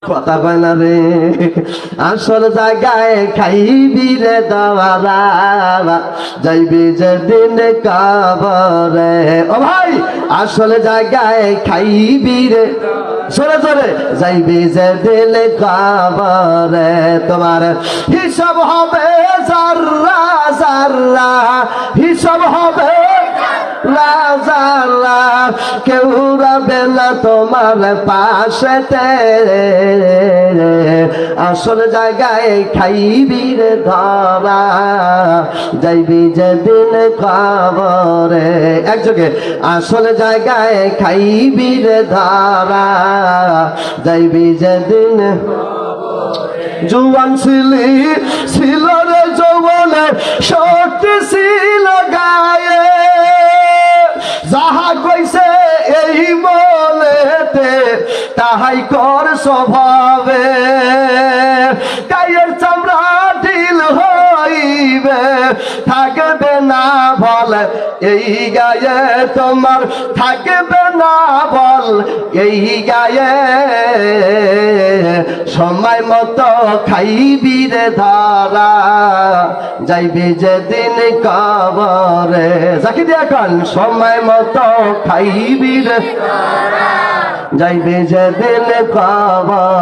কথা কয় না রে আসল জায়গায় খাইবি রে দাওয়ারা যাইবি যেদিন কবরে ও ভাই আসল জায়গায় খাইবি রে সরে সরে যাইবি যেদিন কবরে তোমার হিসাব হবে জাররা জাররা হিসাব হবে লাজারা কেউ রবে না তোমার পাশেতে আসল জায়গায় খাইবি রে ধরা যাইবি যেদিন কবরে একযোগে আসল জায়গায় খাইবি রে ধরা যাইবি যেদিন জোয়ান ছিলি ছিল রে যৌবনে শক্তি ছিল গায়ে যাহা কইছে এই মনেতে তাহাই কর স্বভাবে গায়ের চামড়া ঢিল হইবে থাকবে না বল এই গায়ে তোমার থাকবে না বল এই গায়ে সময় মতো খাইবি রে ধরা যাইবি যেদিন কবরে যাকে দিয়া কন সময় মতো খাইবি রে যাইবি যেদিন কবরে।